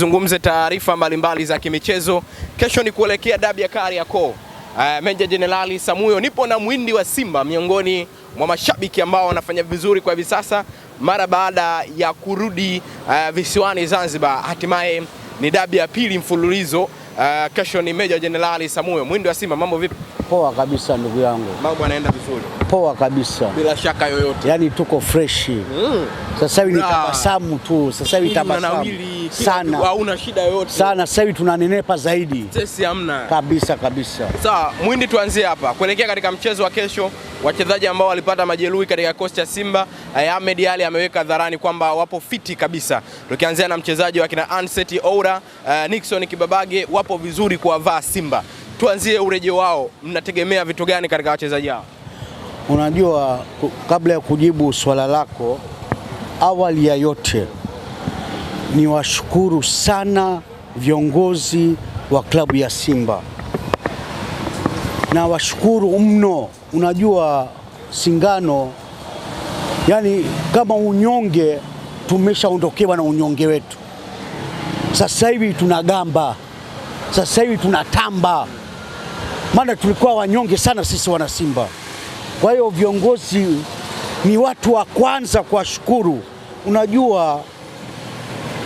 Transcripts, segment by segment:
tuzizungumze taarifa mbalimbali za kimichezo. Kesho ni kuelekea dabi ya Kariakoo. Meja Jenerali Samuyo, nipo na mwindi wa Simba, miongoni mwa mashabiki ambao wanafanya vizuri kwa hivi sasa mara baada ya kurudi visiwani Zanzibar. Hatimaye ni dabi ya pili mfululizo. Kesho ni Meja Jenerali Samuyo, mwindi wa Simba, mambo vipi? Poa kabisa ndugu yangu. Mambo yanaenda vizuri? Poa kabisa. Bila shaka yoyote. Yaani tuko fresh. Sasa hivi ni tabasamu tu. Sasa hivi tabasamu sana. Hauna shida yoyote. Sana, sasa hivi tunanenepa zaidi. Sisi hamna. Kabisa kabisa. Sawa, mwindi tuanzie hapa. Kuelekea katika mchezo wa kesho, wachezaji ambao walipata majeruhi katika kikosi cha Simba, Ahmed Ally ameweka hadharani kwamba wapo fiti kabisa. Tukianzia na mchezaji wa kina Anseti Oura, Nixon Kibabage, wapo vizuri kuwavaa Simba. Tuanzie urejeo wao, mnategemea vitu gani katika wachezaji hao? Unajua, kabla ya kujibu swala lako, awali ya yote ni washukuru sana viongozi wa klabu ya Simba. Na washukuru mno. Unajua Singano, yani kama unyonge tumeshaondokewa na unyonge wetu. Sasa hivi tunagamba. Sasa hivi tunatamba. Maana tulikuwa wanyonge sana sisi wana Simba. Kwa hiyo viongozi ni watu wa kwanza kuwashukuru. Unajua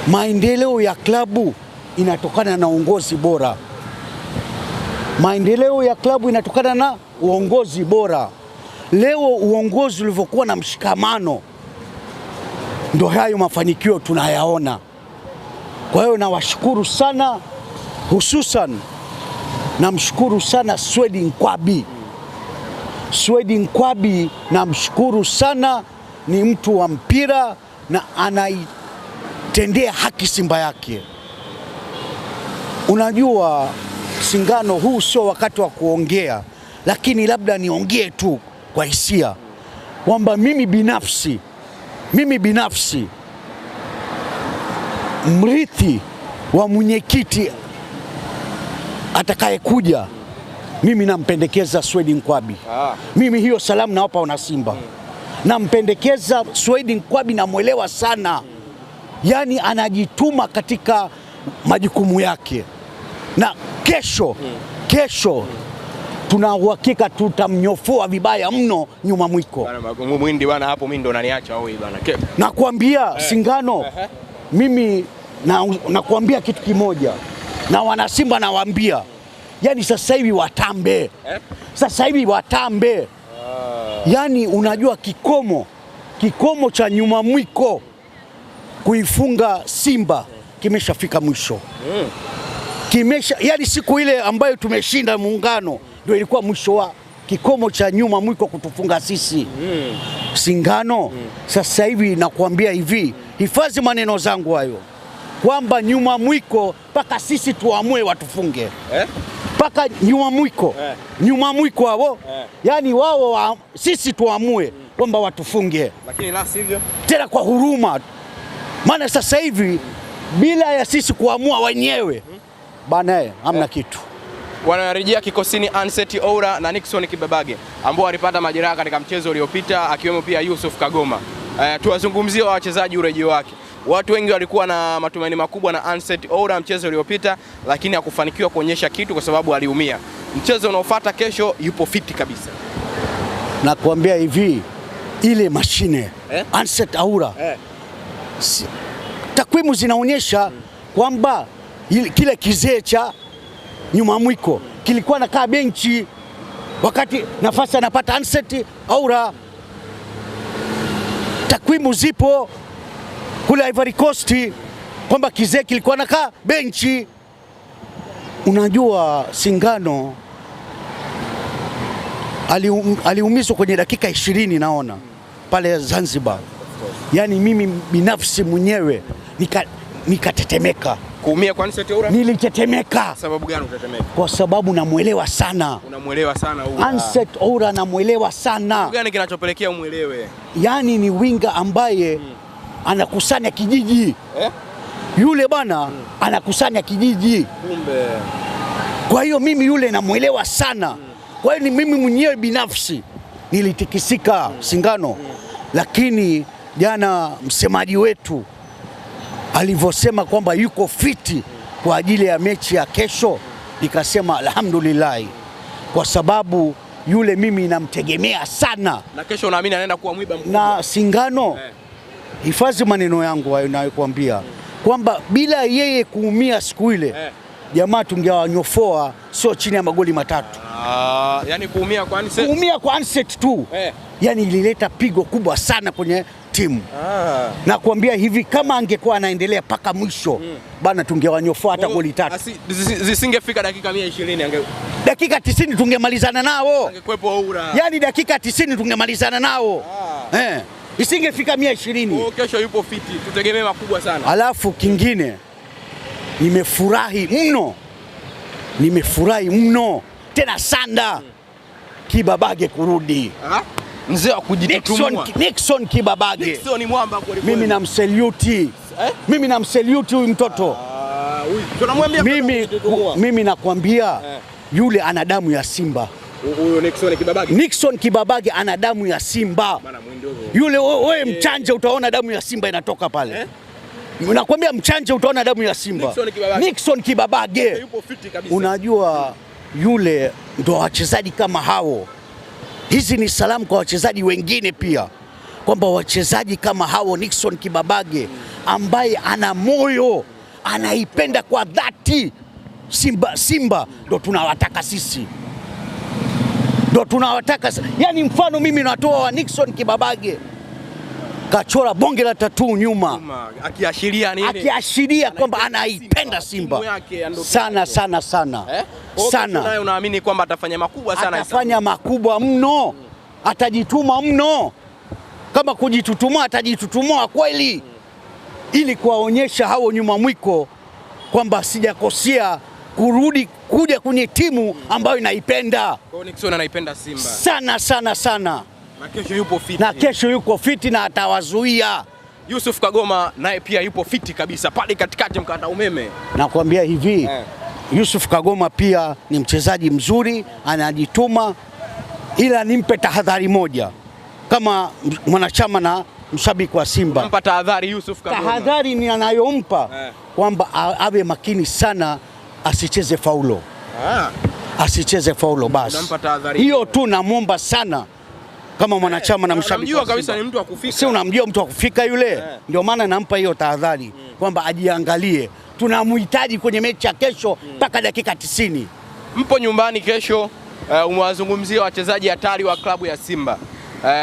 maendeleo ya klabu inatokana na uongozi bora. Maendeleo ya klabu inatokana na uongozi bora. Leo uongozi ulivyokuwa na mshikamano, ndio hayo mafanikio tunayaona. Kwa hiyo nawashukuru sana, hususan namshukuru sana Swedi Nkwabi. Swedi Nkwabi namshukuru sana, ni mtu wa mpira na anaitendea haki Simba yake. Unajua Singano, huu sio wakati wa kuongea, lakini labda niongee tu kwa hisia kwamba mimi binafsi mrithi wa mwenyekiti atakayekuja, mimi nampendekeza Swedi Nkwabi. Mimi hiyo salamu nawapa wana Simba. Nampendekeza Swedi Nkwabi, namwelewa sana. Yani anajituma katika majukumu yake. Na kesho tuna uhakika tutamnyofoa vibaya mno nyuma mwiko. Mwindi bwana, hapo mimi ndo unaniacha wewe bwana. Nakwambia Singano, mimi nakwambia kitu kimoja. Na wana Simba nawaambia, yani sasa hivi watambe. Sasa hivi watambe. Yani unajua kikomo cha nyuma mwiko kuifunga Simba kimeshafika mwisho. Yani siku ile ambayo tumeshinda Muungano ndio ilikuwa mwisho wa kikomo cha nyuma mwiko kutufunga sisi. Singano, sasa hivi nakwambia hivi, hifadhi maneno zangu hayo, kwamba nyuma mwiko paka sisi tuamue watufunge. Paka nyuma mwiko hao. Yani wao sisi tuamue kwamba watufunge. Lakini la sivyo tena kwa huruma. Maana sasa hivi bila ya sisi kuamua wenyewe bana, hamna kitu. Wanarejea kikosini Anseti Oura na Nixon Kibabage ambao walipata majeraha katika mchezo uliopita, akiwemo pia Yusuf Kagoma. Tuwazungumzie wachezaji urejeo wake. Watu wengi walikuwa na matumaini makubwa na Anseti Oura mchezo uliopita, lakini hakufanikiwa kuonyesha kitu kwa sababu aliumia. Mchezo unaofuata kesho yupo fiti kabisa. Nakwambia hivi, ile mashine Anseti Oura, takwimu zinaonyesha kwamba kile kizee cha nyuma mwiko kilikuwa nakaa benchi wakati nafasi anapata Anseti Oura. Takwimu zipo kule Ivory Coast kwamba kizee kilikuwa nakaa benchi. Unajua Singano aliumizwa kwenye dakika 20 naona pale Zanzibar. Yani mimi binafsi mwenyewe nikatetemeka. Kuumia kwa Anseti Oura? Nilitetemeka. Sababu gani utetemeka? Kwa sababu namuelewa sana. Unamuelewa sana Oura? Anseti Oura namuelewa sana. Kitu gani kinachopelekea umuelewe? Yani ni winga ambaye anakusanya kijiji. Yule bwana anakusanya kijiji. Kumbe. Kwa hiyo mimi yule namuelewa sana. Kwa hiyo ni mimi mwenyewe binafsi nilitikisika Singano. Lakini jana msemaji wetu alivyosema kwamba yuko fiti kwa ajili ya mechi ya kesho, nikasema alhamdulillah, kwa sababu yule mimi namtegemea sana. Na kesho naamini anaenda kuwa mwiba mkubwa. Na Singano, hifadhi maneno yangu hayo nayokuambia, kwamba bila yeye kuumia siku ile, jamaa tungewanyofoa sio chini ya magoli 3. Yani kuumia kwa Anset tu. Yani ilileta pigo kubwa sana kwenye timu. Na kuambia hivi, kama angekuwa anaendelea paka mwisho bana, tungewanyofoa hata goli 3. Zisingefika dakika 120 dakika 90 tungemalizana nao. Angekuepo Oura. Yani dakika 90 tungemalizana nao. Isingefika 120. Kesho yupo fiti, tutegemee makubwa sana. Alafu kingine, nimefurahi mno tena sana Kibabage kurudi. Mzee wa kujitutumua. Nixon Kibabage. Nixon ni mwamba kweli. Mimi namsalute huyu mtoto. Tunamwambia mimi nakwambia yule ana damu ya Simba. Huyo Nixon Kibabage ana damu ya Simba. Yule wewe mchanje utaona damu ya Simba inatoka pale. Nakwambia mchanje utaona damu ya Simba. Nixon Kibabage. Yupo fiti kabisa. Unajua yule ndo wachezaji kama hao. Hizi ni salamu kwa wachezaji wengine pia, kwamba wachezaji kama hao Nixon Kibabage ambaye ana moyo, anaipenda kwa dhati Simba ndo tunawataka sisi. Yani mfano mimi natoa wa Nixon Kibabage, kachora bonge la tattoo nyuma, akiashiria nini? Akiashiria kwamba anaipenda Simba sana sana sana. Sana. Naye unaamini kwamba atafanya makubwa sana? Atafanya makubwa mno. Atajituma mno. Kama kujitutumua, atajitutumua kweli, ili kuwaonyesha hao nyuma mwiko kwamba sijakosea kuja kwenye timu ambayo inaipenda. Kwa Nixon anaipenda Simba sana sana sana. Na kesho yupo fiti. Na atawazuia. Yusuf Kagoma naye pia yupo fiti kabisa pale katikati mkata umeme. Nakwambia hivi, Yusuf Kagoma pia ni mchezaji mzuri, anajituma, ila nimpe tahadhari moja kama mwanachama na mshabiki wa Simba. Nampa tahadhari Yusuf Kagoma. Tahadhari ni anayompa kwamba awe makini sana, asicheze faulo. Asicheze faulo basi. Hiyo tu namwomba sana kama mwanachama na mshabiki. Unamjua kabisa ni mtu wa kufika. Si unamjua mtu wa kufika yule? Ndio maana nampa hiyo tahadhari kwamba ajiangalie. Tunamhitaji kwenye mechi ya kesho mpaka dakika 90. Mpo nyumbani kesho, umewazungumzia wachezaji hatari wa klabu ya Simba.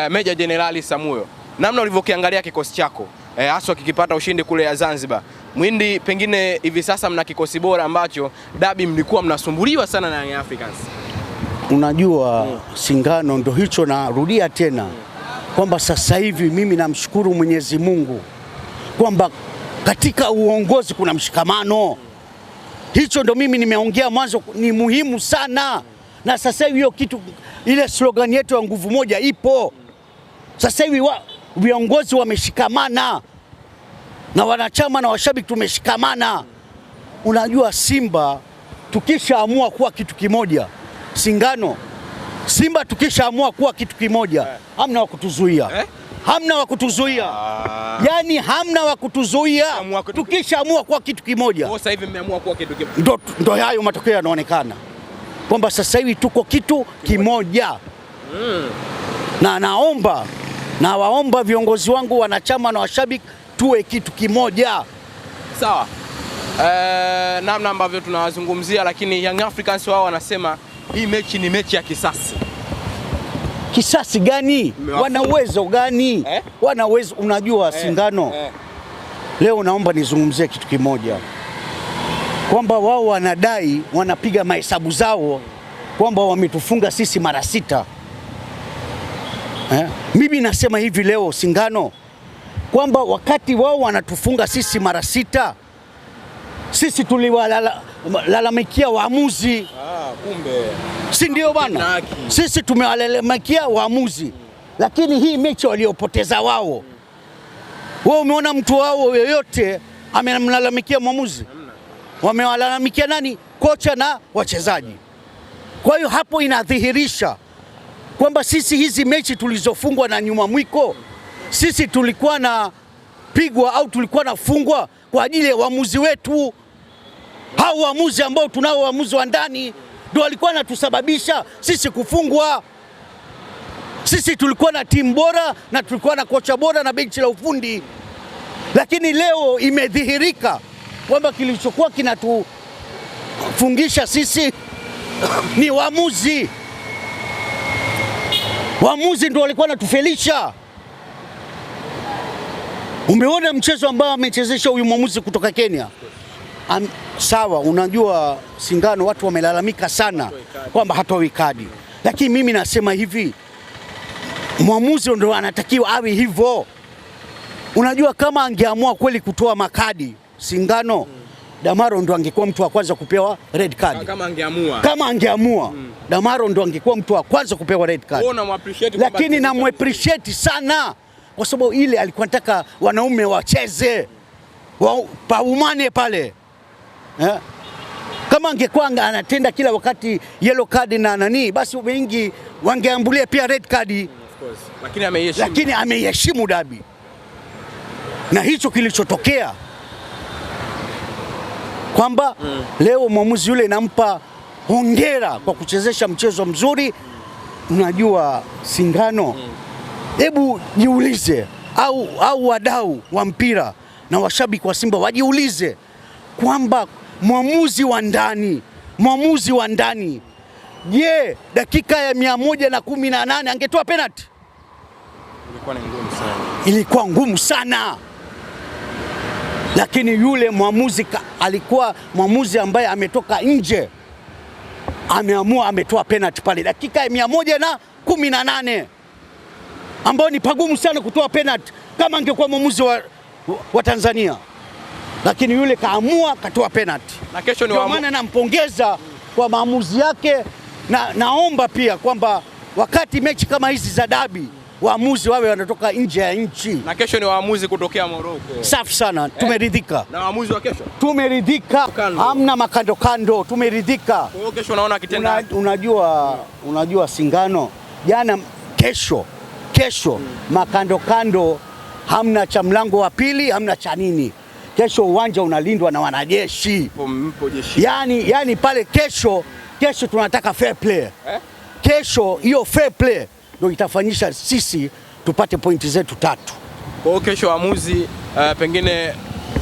Meja Jenerali Samuyo, namna ulivyokiangalia kikosi chako, haswa kikipata ushindi kule ya Zanzibar. Mwindi, pengine hivi sasa mna kikosi bora ambacho dabi mlikuwa mnasumbuliwa sana na Young Africans. Unajua Singano, ndo hicho narudia tena kwamba sasa hivi mimi namshukuru Mwenyezi Mungu kwamba katika uongozi kuna mshikamano. Hicho ndo mimi nimeongea mwanzo, ni muhimu sana. Na sasa hivi hiyo kitu, ile slogan yetu ya nguvu moja ipo. Sasa hivi viongozi wameshikamana na wanachama na washabiki tumeshikamana. Unajua Simba tukishaamua kuwa kitu kimoja, Singano, Simba tukishaamua kuwa kitu kimoja, hamna wa kutuzuia. Hamna wa kutuzuia. Yani hamna wa kutuzuia. Tukishaamua kuwa kitu kimoja. Sasa hivi mmeamua kuwa kitu kimoja. Ndio hayo matokeo yanaonekana kwamba sasa hivi tuko kitu kimoja. Na nawaomba viongozi wangu, wanachama na washabiki, tuwe kitu kimoja. Sawa. Namna ambavyo tunawazungumzia, lakini Young Africans wao wanasema hii mechi ni mechi ya kisasi. Kisasi gani? Wana uwezo gani? Wana uwezo. Unajua Singano, leo naomba nizungumzie kitu kimoja, kwamba wao wanadai, wanapiga mahesabu zao kwamba wametufunga sisi mara 6. Mimi nasema hivi leo Singano, kwamba wakati wao wanatufunga sisi mara 6, sisi tuliwalalamikia waamuzi. Kumbe. Si ndio bana? Sisi tumewalalamikia waamuzi. Lakini hii mechi waliopoteza wao, wewe umeona mtu wao yoyote amemlalamikia mwamuzi? Wamewalalamikia nani? Kocha na wachezaji. Kwa hiyo hapo inadhihirisha kwamba sisi hizi mechi tulizofungwa na nyuma mwiko, sisi tulikuwa na pigwa au tulikuwa na fungwa kwa ajili ya waamuzi wetu. Hao waamuzi ambao tunao waamuzi wa ndani ndio walikuwa wanatusababisha sisi kufungwa. Sisi tulikuwa na timu bora na tulikuwa na kocha bora na benchi la ufundi. Lakini leo imedhihirika kwamba kilichokuwa kinatufungisha sisi ni waamuzi. Waamuzi ndio walikuwa wanatufelisha. Umeona mchezo ambao amechezesha huyu mwamuzi kutoka Kenya? Sawa, unajua Singano watu wamelalamika sana kwamba hatoi kadi. Lakini mimi nasema hivi, mwamuzi ndio anatakiwa awe hivyo. Unajua kama angeamua kweli kutoa makadi Singano, Damaro ndo angekuwa mtu wa kwanza kupewa red card. Kama angeamua Damaro ndo angekuwa mtu wa kwanza kupewa red card. Lakini namuappreciate sana kwa sababu ile alikuwa anataka wanaume wacheze, paumane pale. Kama angekuwa anatenda kila wakati yellow card na nani, basi wengi wangeambulia pia red card. Lakini ameiheshimu dabi. Na hicho kilichotokea kwamba leo mwamuzi yule nampa hongera kwa kuchezesha mchezo mzuri. Unajua Singano, hebu jiulize, au wadau wa mpira na washabiki wa Simba wajiulize kwamba mwamuzi wa ndani, je, dakika ya 118 angetoa penalty? Ilikuwa ngumu sana. Lakini yule mwamuzi alikuwa mwamuzi ambaye ametoka nje, ameamua, ametoa penalty pale dakika ya 118, ambao ni pagumu sana kutoa penalty kama angekuwa mwamuzi wa Tanzania. Lakini yule kaamua, katoa penalty. Na kesho ni maana nampongeza kwa maamuzi yake, na naomba pia kwamba wakati mechi kama hizi za dabi waamuzi wawe wanatoka nje ya nchi. Na kesho ni waamuzi kutokea Morocco. Safi sana, tumeridhika. Na waamuzi wa kesho? Tumeridhika. Hamna makando kando, tumeridhika. Kwa hiyo kesho naona akitenda. Unajua Singano, jana kesho makando kando, hamna cha mlango wa pili, hamna cha nini. Kesho uwanja unalindwa na wanajeshi. Mpo jeshi. Yani pale kesho tunataka fair play. Kesho hiyo fair play ndio itafanyisha sisi tupate pointi zetu 3. Kwa hiyo kesho waamuzi pengine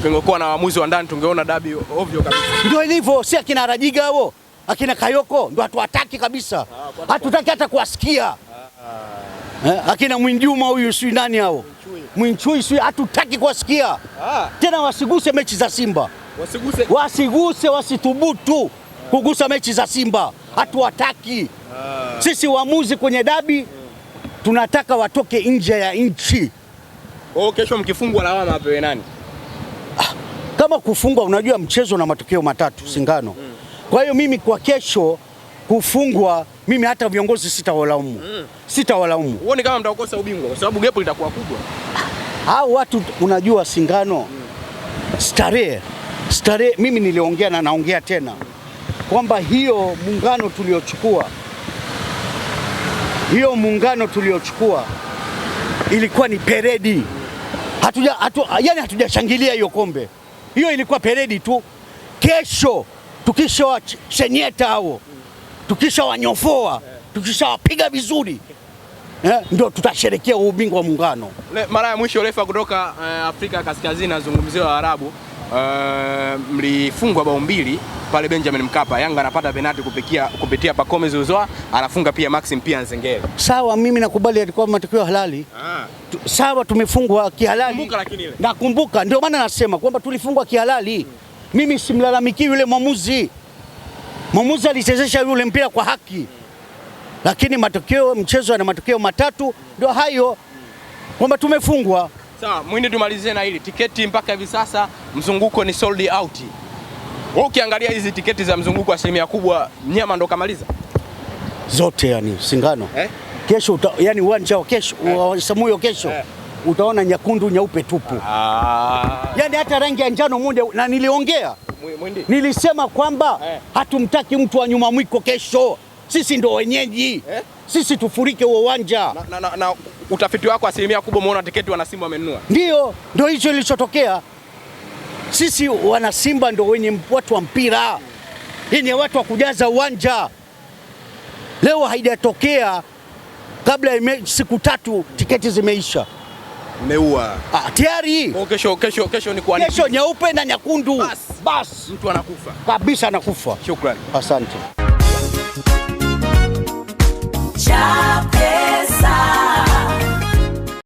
tungekuwa na waamuzi wa ndani tungeona dabi ovyo kabisa. Ndio ilivyo, si akina Rajiga hao, akina Kayoko ndio hatuwataki kabisa. Hatutaki hata kuwasikia. Akina Mwinjuma huyu si nani hao? Mwinchui si hatutaki kuwasikia. Tena wasiguse mechi za Simba. Wasiguse, wasithubutu kugusa mechi za Simba. Hatuwataki. Sisi waamuzi kwenye dabi tunataka watoke nje ya nchi. Kesho mkifungwa lawama apewe nani? Kama kufungwa, unajua mchezo na matokeo matatu Singano. Kwa hiyo mimi kwa kesho kufungwa, mimi hata viongozi sitawalaumu. Uone kama mtakosa ubingwa kwa sababu gepo litakuwa kubwa. Hao watu unajua Singano, starehe mimi niliongea na naongea tena kwamba hiyo muungano tuliochukua ilikuwa ni peredi. Hatujashangilia hiyo kombe. Hiyo ilikuwa peredi tu. Kesho tukishawashenyeta hao, tukishawanyofoa, tukishawapiga vizuri, ndio tutasherehekea ubingwa wa muungano. Mara ya mwisho refa kutoka Afrika Kaskazini azungumzia Waarabu, mlifungwa bao 2 pale Benjamin Mkapa. Yanga anapata penalti kupitia Pacome Zouzoua, anafunga pia Maxim pia Nzengeli. Sawa, mimi nakubali alikuwa matokeo halali. Sawa, tumefungwa kihalali. Nakumbuka lakini ile. Nakumbuka, ndio maana nasema kwamba tulifungwa kihalali. Mimi simlalamiki yule mwamuzi. Mwamuzi alichezesha yule mpira kwa haki. Lakini mchezo na matokeo 3 ndio hayo kwamba tumefungwa. Sawa, Mwindi, tumalizie na hili. Tiketi mpaka hivi sasa mzunguko ni sold out. Wewe ukiangalia hizi tiketi za mzunguko asilimia kubwa mnyama ndo kamaliza zote, yani Singano. Kesho yani uwanja wa kesho wa Samuyo kesho utaona nyekundu nyeupe tupu. Yani hata rangi ya njano moja, na niliongea Mwindi, nilisema kwamba hatumtaki mtu wa nyuma mwiko kesho. Sisi ndo wenyeji. Sisi tufurike huo uwanja. Na utafiti wako asilimia kubwa umeona tiketi wana Simba wamenunua. Ndio hicho kilichotokea. Sisi wana Simba ndio wenye watu wa mpira, hii ni watu wa kujaza uwanja. Leo haijatokea kabla ya siku 3 tiketi zimeisha. Meua. Tayari. Kesho ni kwa nini? Kesho nyeupe na nyekundu. Bas. Mtu anakufa. Kabisa anakufa. Shukrani. Asante.